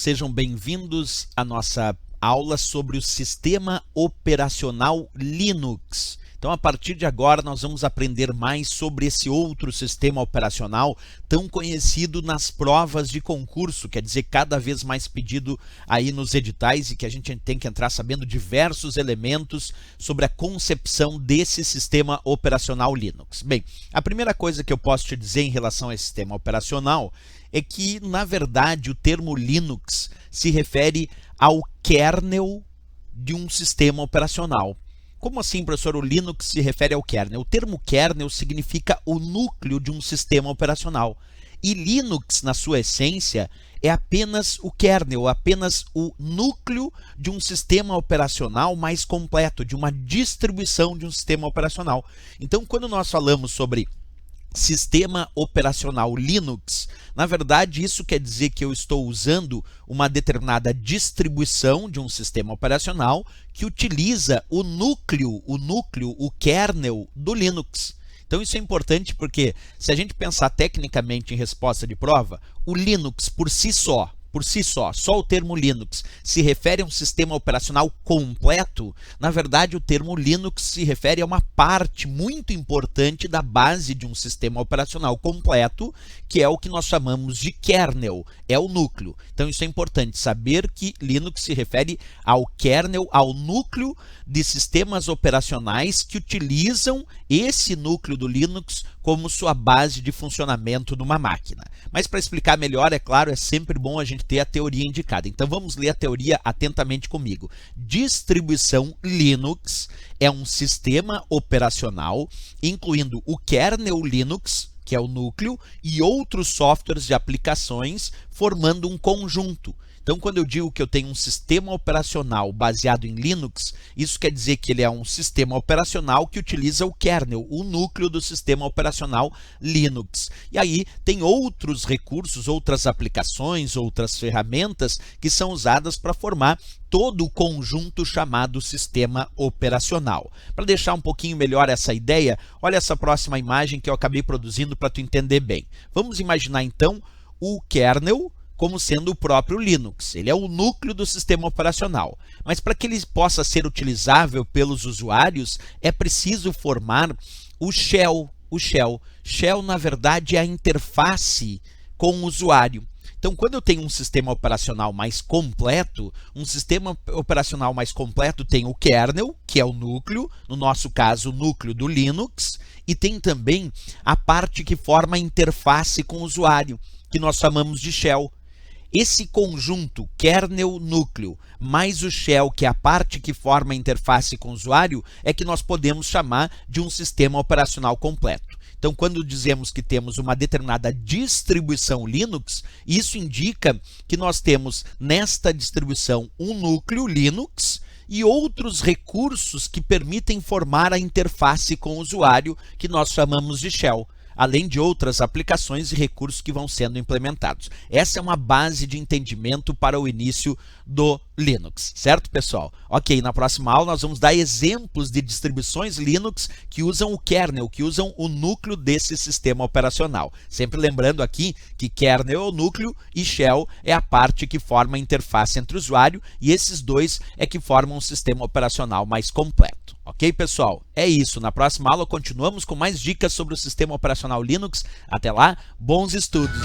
sejam bem-vindos à nossa aula sobre o sistema operacional Linux. Então, a partir de agora, nós vamos aprender mais sobre esse outro sistema operacional tão conhecido nas provas de concurso, quer dizer, cada vez mais pedido aí nos editais e que a gente tem que entrar sabendo diversos elementos sobre a concepção desse sistema operacional Linux. Bem, a primeira coisa que eu posso te dizer em relação a esse sistema operacional é que, na verdade, o termo Linux se refere ao kernel de um sistema operacional. Como assim, professor? O Linux se refere ao kernel. O termo kernel significa o núcleo de um sistema operacional. E Linux, na sua essência, é apenas o kernel, apenas o núcleo de um sistema operacional mais completo, de uma distribuição de um sistema operacional. Então, quando nós falamos sobre sistema operacional Linux, na verdade isso quer dizer que eu estou usando uma determinada distribuição de um sistema operacional que utiliza o núcleo, o kernel do Linux. Então isso é importante porque se a gente pensar tecnicamente em resposta de prova, o Linux por si só o termo Linux se refere a um sistema operacional completo, na verdade o termo Linux se refere a uma parte muito importante da base de um sistema operacional completo, que é o que nós chamamos de kernel, é o núcleo. Então isso é importante, saber que Linux se refere ao kernel, ao núcleo de sistemas operacionais que utilizam esse núcleo do Linux como sua base de funcionamento numa máquina. Mas para explicar melhor, é claro, é sempre bom a gente ter a teoria indicada. Então vamos ler a teoria atentamente comigo. Distribuição Linux é um sistema operacional incluindo o kernel Linux, que é o núcleo, e outros softwares de aplicações formando um conjunto. Então, quando eu digo que eu tenho um sistema operacional baseado em Linux, isso quer dizer que ele é um sistema operacional que utiliza o kernel, o núcleo do sistema operacional Linux. E aí tem outros recursos, outras aplicações, outras ferramentas que são usadas para formar todo o conjunto chamado sistema operacional. Para deixar um pouquinho melhor essa ideia, olha essa próxima imagem que eu acabei produzindo para tu entender bem. Vamos imaginar então o kernel como sendo o próprio Linux. Ele é o núcleo do sistema operacional. Mas para que ele possa ser utilizável pelos usuários, é preciso formar o shell. Shell, na verdade, é a interface com o usuário. Então, quando eu tenho um sistema operacional mais completo, tem o kernel, que é o núcleo, no nosso caso, o núcleo do Linux, e tem também a parte que forma a interface com o usuário, que nós chamamos de shell. Esse conjunto kernel-núcleo mais o shell, que é a parte que forma a interface com o usuário, é que nós podemos chamar de um sistema operacional completo. Então, quando dizemos que temos uma determinada distribuição Linux, isso indica que nós temos nesta distribuição um núcleo Linux e outros recursos que permitem formar a interface com o usuário, que nós chamamos de shell, além de outras aplicações e recursos que vão sendo implementados. Essa é uma base de entendimento para o início do Linux, certo, pessoal? Ok, na próxima aula nós vamos dar exemplos de distribuições Linux que usam o kernel, que usam o núcleo desse sistema operacional. Sempre lembrando aqui que kernel é o núcleo e shell é a parte que forma a interface entre o usuário, e esses dois é que formam um sistema operacional mais completo. Ok, pessoal? É isso. Na próxima aula continuamos com mais dicas sobre o sistema operacional Linux. Até lá, bons estudos!